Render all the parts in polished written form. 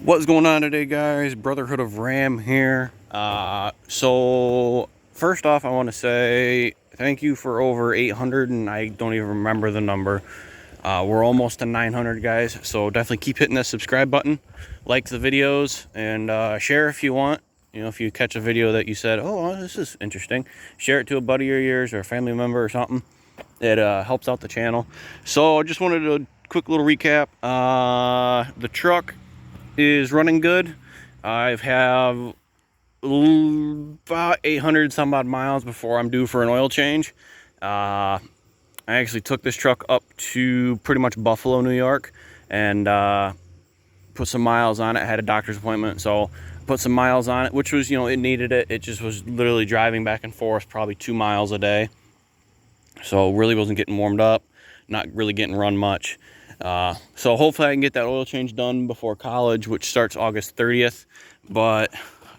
What's going on today, guys? Brotherhood of Ram here. So first off, I want to say thank you for over 800, and I don't even remember the number. We're almost to 900, guys, so definitely keep hitting that subscribe button, like the videos, and share if you want. You know, if you catch a video that you said, oh, this is interesting, share it to a buddy of yours or a family member or something. It helps out the channel. So I just wanted a quick little recap. The truck is running good. I have about 800 some odd miles before I'm due for an oil change. I actually took this truck up to pretty much Buffalo, New York, and put some miles on it. I had a doctor's appointment, so put some miles on it, which was, you know, it needed it. It just was literally driving back and forth probably 2 miles a day. So really wasn't getting warmed up, not really getting run much. So hopefully I can get that oil change done before college, which starts August 30th. But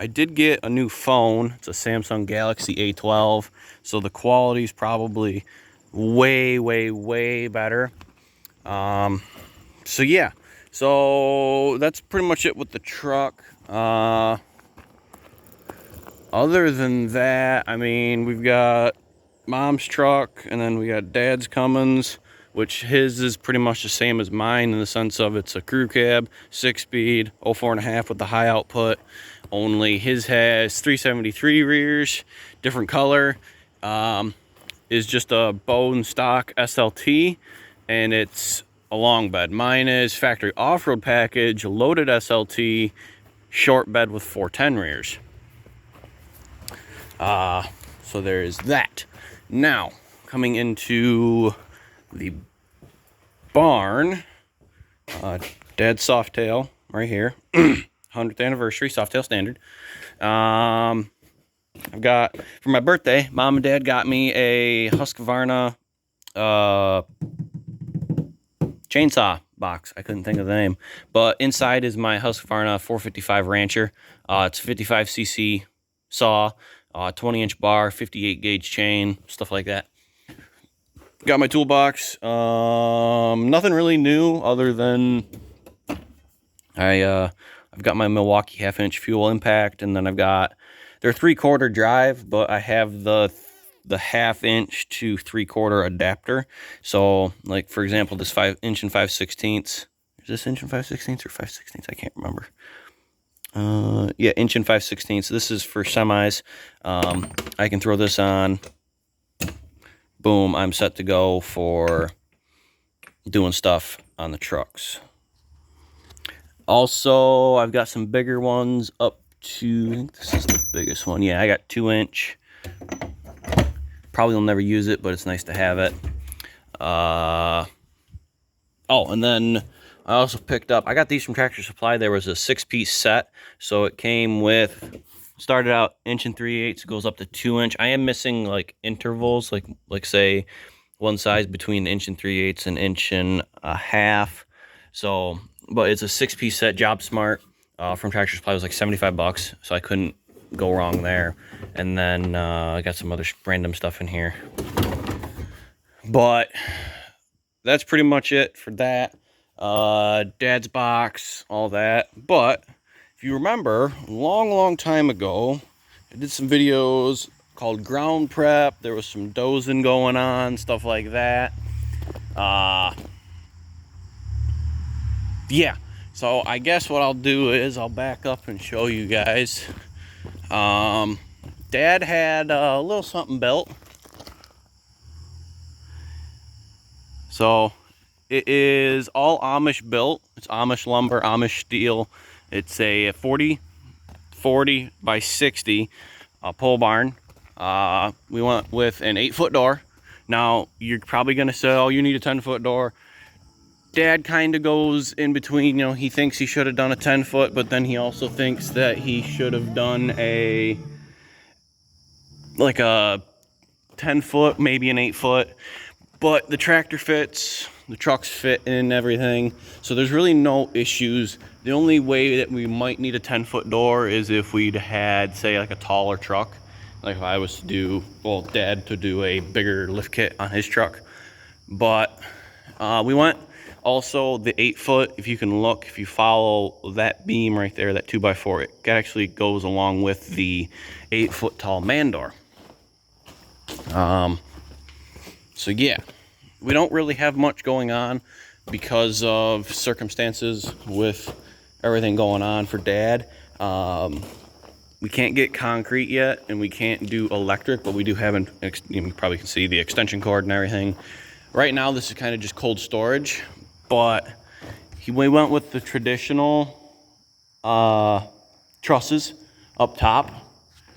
I did get a new phone. It's a Samsung Galaxy A12. So the quality is probably way better. So yeah, so that's pretty much it with the truck. Other than that, I mean, we've got mom's truck, and then we got dad's Cummins, which his is pretty much the same as mine in the sense of it's a crew cab, 6-speed, 04.5 with the high output. Only his has 373 rears, different color. Is just a bone stock SLT, and it's a long bed. Mine is factory off-road package, loaded SLT, short bed with 410 rears. So there's that. Now, coming into the barn, dad's Softail right here, 100th anniversary, Softail standard. I've got, for my birthday, mom and dad got me a Husqvarna chainsaw box. I couldn't think of the name, but inside is my Husqvarna 455 Rancher. It's 55cc saw, 20-inch bar, 58 gauge chain, stuff like that. Got my toolbox. Nothing really new other than I've got my Milwaukee 1/2-inch fuel impact, and then I've got, they're 3/4 drive, but I have the 1/2-inch to 3/4 adapter. So, like, for example, this 5-inch and 5/16. Is this inch and 5/16 or 5/16? I can't remember. Yeah, inch and 5/16. So this is for semis. I can throw this on. Boom, I'm set to go for doing stuff on the trucks. Also, I've got some bigger ones up to, I think this is the biggest one. Yeah, I got 2-inch. Probably will never use it, but it's nice to have it. Oh, and then I also picked up, I got these from Tractor Supply. There was a 6-piece set. So it came with, started out 1 3/8, goes up to 2-inch. I am missing like intervals, like say one size between 1 3/8 and 1.5 inches. So, but it's a 6-piece set, Job Smart, from Tractor Supply. It was like 75 bucks. So I couldn't go wrong there. And then I got some other random stuff in here. But that's pretty much it for that. Dad's box, all that. But if you remember, a long time ago, I did some videos called ground prep. There was some dozing going on, stuff like that. Yeah, so I guess what I'll do is I'll back up and show you guys. Dad had a little something built. So it is all Amish built. It's Amish lumber, Amish steel. It's a 40 by 60 pole barn. We went with an 8-foot door. Now you're probably gonna say, oh, you need a 10-foot door. Dad kind of goes in between, you know, he thinks he should have done a 10-foot, but then he also thinks that he should have done a 10-foot, maybe an 8-foot. But the tractor fits, the trucks fit in everything, so there's really no issues. The only way that we might need a 10-foot door is if we'd had, say, like a taller truck. Like if I was to do, well, Dad to do a bigger lift kit on his truck. But we went Also, the 8-foot, if you can look, if you follow that beam right there, that 2x4, it actually goes along with the 8-foot tall man door. So yeah, we don't really have much going on because of circumstances with everything going on for Dad. We can't get concrete yet, and we can't do electric, but we do have you probably can see the extension cord and everything. Right now, this is kind of just cold storage, but we went with the traditional trusses up top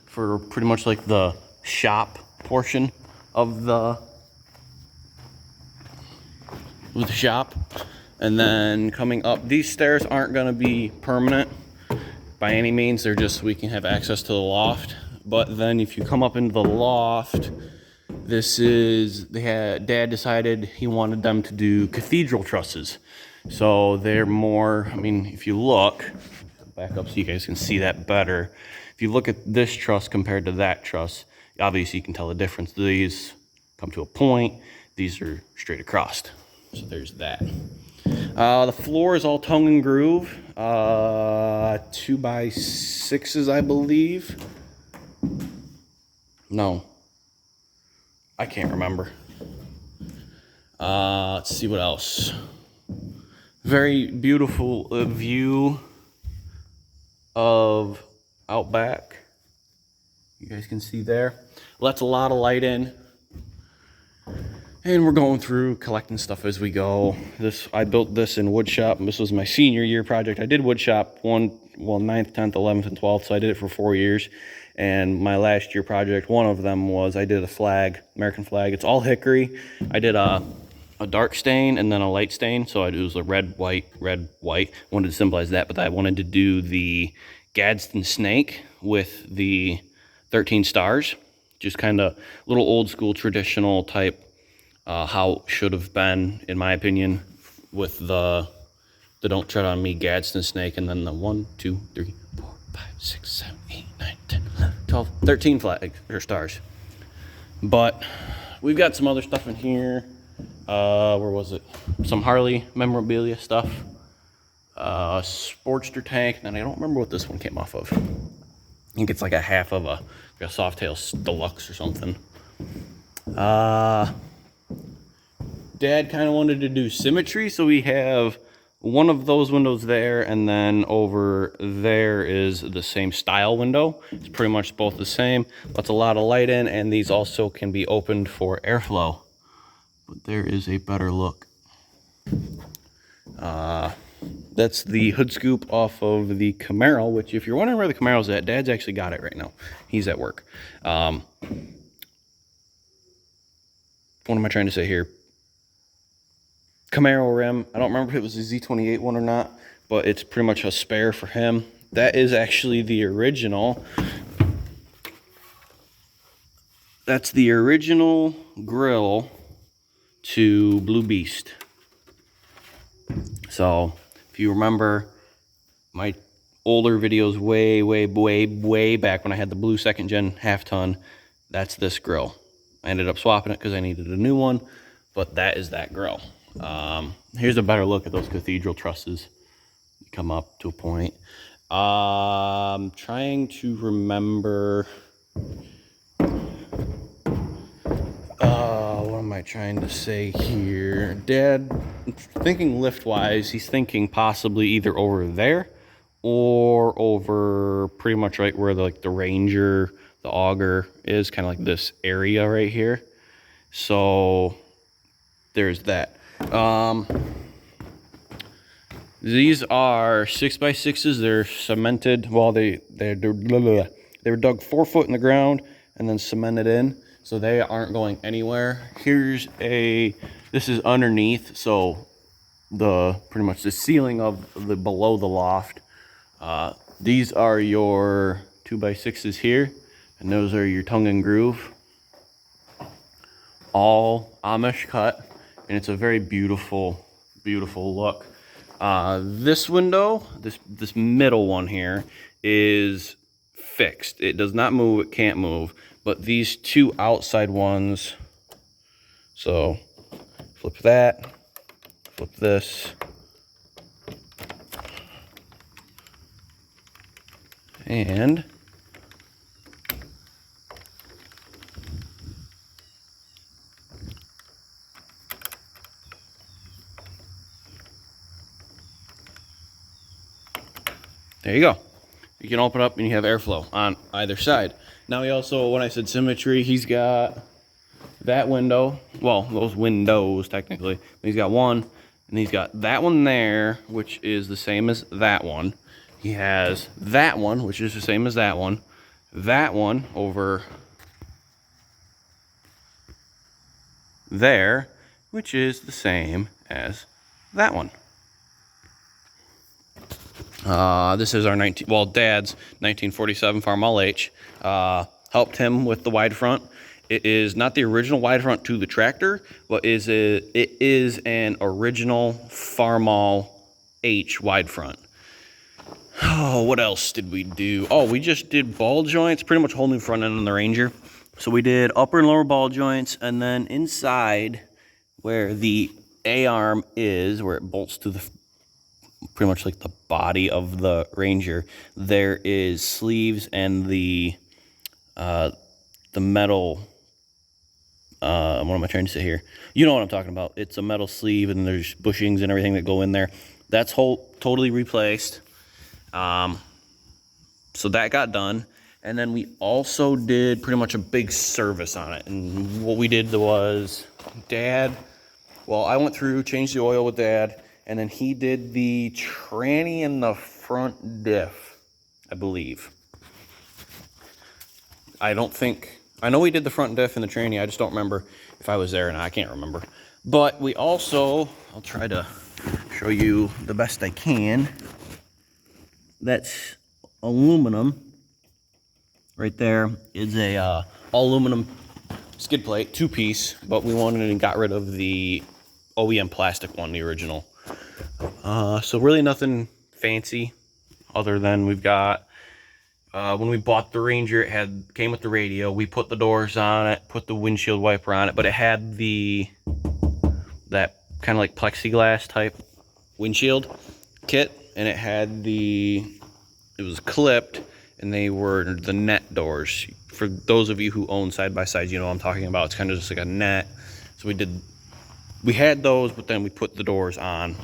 for pretty much like the shop portion of the shop. And then coming up, these stairs aren't going to be permanent by any means. They're just so we can have access to the loft. But then if you come up into the loft, this is, Dad decided he wanted them to do cathedral trusses. So they're more, I mean, if you look, back up so you guys can see that better. If you look at this truss compared to that truss, obviously you can tell the difference. These come to a point, these are straight across. So there's that. The floor is all tongue and groove, 2x6s, I believe. No, I can't remember. Let's see what else. Very beautiful view of out back. You guys can see there. Lets a lot of light in. And we're going through collecting stuff as we go. I built this in wood shop, and this was my senior year project. I did wood shop 9th, 10th, 11th, and 12th, so I did it for 4 years. And my last year project, one of them was I did a flag, American flag. It's all hickory. I did a dark stain and then a light stain. So it was a red, white, red, white. Wanted to symbolize that, but I wanted to do the Gadsden snake with the 13 stars. Just kind of little old school traditional type. How it should have been, in my opinion, with the Don't Tread on Me Gadsden snake, and then the 1, 2, 3, 4, 5, 6, 7, 8, 9, 10, 11, 12, 13 flags or stars. But we've got some other stuff in here. Where was it? Some Harley memorabilia stuff. Sportster tank, and I don't remember what this one came off of. I think it's like a half of a Softail Deluxe or something. Dad kind of wanted to do symmetry, so we have one of those windows there, and then over there is the same style window. It's pretty much both the same. Lets a lot of light in, and these also can be opened for airflow. But there is a better look. That's the hood scoop off of the Camaro, which if you're wondering where the Camaro's at, Dad's actually got it right now. He's at work. What am I trying to say here? Camaro rim. I don't remember if it was a Z28 one or not, but it's pretty much a spare for him. That is actually the original. That's the original grill to Blue Beast. So if you remember my older videos way back when I had the blue 2nd gen half ton, that's this grill. I ended up swapping it because I needed a new one, but that is that grill. Here's a better look at those cathedral trusses. Come up to a point. I'm trying to remember. What am I trying to say here? Dad, thinking lift-wise, he's thinking possibly either over there or over pretty much right where the Ranger, the auger is, kind of like this area right here. So there's that. These are 6x6s. They're cemented. Well, they were dug 4 foot in the ground and then cemented in, so they aren't going anywhere. This is underneath, so pretty much the ceiling of the below the loft. These are your 2x6s here, and those are your tongue and groove. All Amish cut. And it's a very beautiful, beautiful look. This window, this middle one here, is fixed. It does not move, it can't move. But these two outside ones, so flip with this. And there you go. You can open up and you have airflow on either side. Now he also, when I said symmetry, he's got that window. Well, those windows technically. He's got one, and he's got that one there, which is the same as that one. He has that one, which is the same as that one. That one over there, which is the same as that one. This is our Dad's 1947 Farmall H. Helped him with the wide front. It is not the original wide front to the tractor, but it is an original Farmall H wide front. Oh, what else did we do? Oh, we just did ball joints, pretty much whole new front end on the Ranger. So we did upper and lower ball joints, and then inside where the A-arm is, where it bolts to the pretty much like the body of the Ranger, there is sleeves and the metal, what am I trying to say here? You know what I'm talking about. It's a metal sleeve, and there's bushings and everything that go in there. That's totally replaced. So that got done. And then we also did pretty much a big service on it. And what we did was I went through, changed the oil with Dad, and then he did the tranny and the front diff, I believe. I know we did the front diff and the tranny. I just don't remember if I was there or not. I can't remember. But we also, I'll try to show you the best I can. That's aluminum. Right there is a all aluminum skid plate, 2-piece, but we wanted and got rid of the OEM plastic one, the original. So really nothing fancy other than we've got, when we bought the Ranger, it came with the radio. We put the doors on it, put the windshield wiper on it, but it had that kind of like plexiglass type windshield kit, and it was clipped, and they were the net doors. For those of you who own side-by-sides, you know what I'm talking about. It's kind of just like a net. So we had those, but then we put the doors on.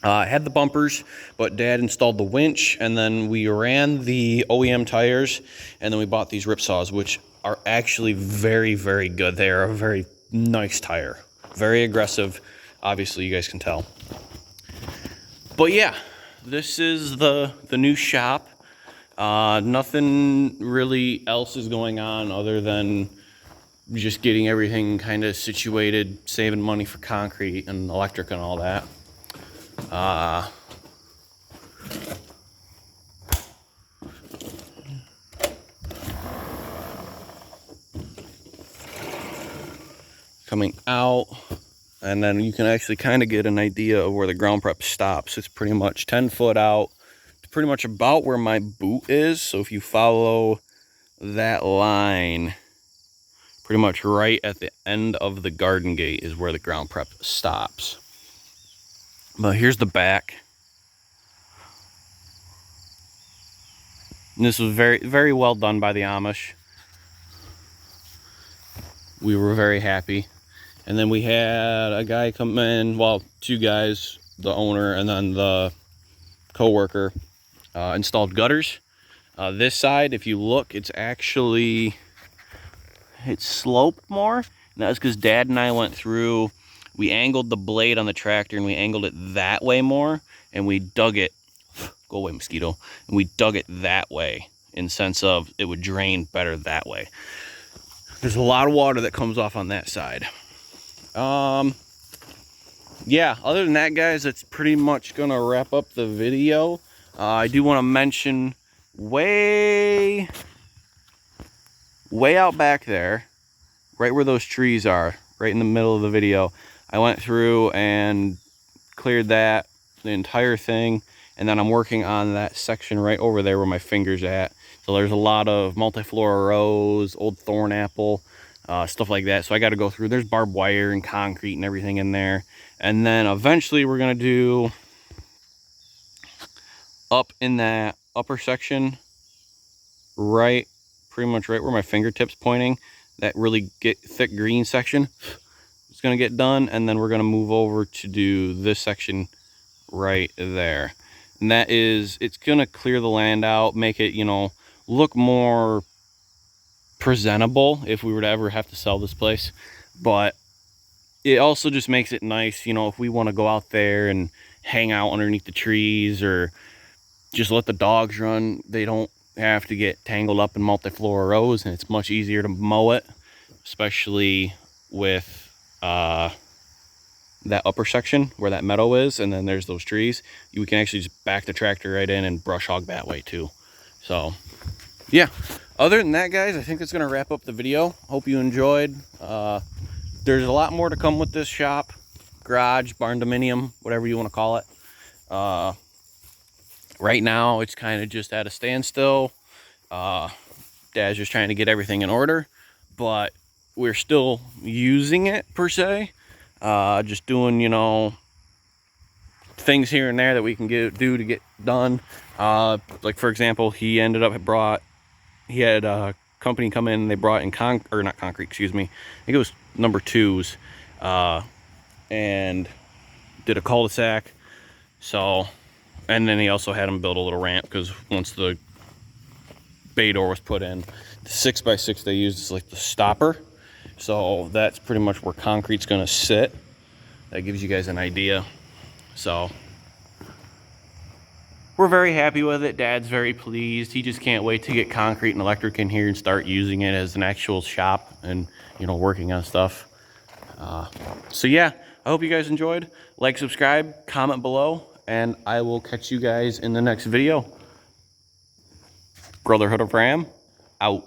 I had the bumpers, but Dad installed the winch, and then we ran the OEM tires, and then we bought these Ripsaws, which are actually very, very good. They are a very nice tire. Very aggressive. Obviously, you guys can tell. But yeah, this is the new shop. Nothing really else is going on other than just getting everything kind of situated, saving money for concrete and electric and all that. Coming out, and then you can actually kind of get an idea of where the ground prep stops. It's pretty much 10 foot out. It's pretty much about where my boot is. So if you follow that line, pretty much right at the end of the garden gate is where the ground prep stops. But here's the back. And this was very, very well done by the Amish. We were very happy. And then we had a guy come in, well, 2 guys, the owner and then the co-worker, installed gutters. This side, if you look, it's sloped more. And that's because Dad and I went through, we angled the blade on the tractor and we angled it that way more, and we dug it, go away mosquito, and we dug it that way in sense of it would drain better that way. There's a lot of water that comes off on that side. Yeah, other than that, guys, that's pretty much gonna wrap up the video. I do want to mention way out back there, right where those trees are, right in the middle of the video, I went through and cleared the entire thing, and then I'm working on that section right over there where my finger's at. So there's a lot of multiflora rose, old thorn apple, stuff like that. So I got to go through. There's barbed wire and concrete and everything in there. And then eventually we're going to do up in that upper section, right, pretty much right where my fingertips pointing, that really thick green section is going to get done. And then we're going to move over to do this section right there. And that is, it's going to clear the land out, make it, you know, look more presentable if we were to ever have to sell this place. But it also just makes it nice, you know, if we want to go out there and hang out underneath the trees or just let the dogs run, they don't have to get tangled up in multi-floor rows, and it's much easier to mow it, especially with that upper section where that meadow is, and then there's those trees. We can actually just back the tractor right in and brush hog that way too. So yeah, other than that, guys, I think that's gonna wrap up the video. Hope you enjoyed. There's a lot more to come with this shop, garage, barn dominium, whatever you want to call it. Right now it's kind of just at a standstill. Dad's just trying to get everything in order, but we're still using it per se. Just doing, you know, things here and there that we can do to get done. Like for example, he had a company come in, and they brought in not concrete, excuse me, I think it was number 2s, and did a cul-de-sac. So, and then he also had them build a little ramp, because once the bay door was put in, the 6x6 they used is like the stopper. So that's pretty much where concrete's gonna sit. That gives you guys an idea. So we're very happy with it. Dad's very pleased. He just can't wait to get concrete and electric in here and start using it as an actual shop and, you know, working on stuff. So yeah, I hope you guys enjoyed. Like, subscribe, comment below, and I will catch you guys in the next video. Brotherhood of Ram, out.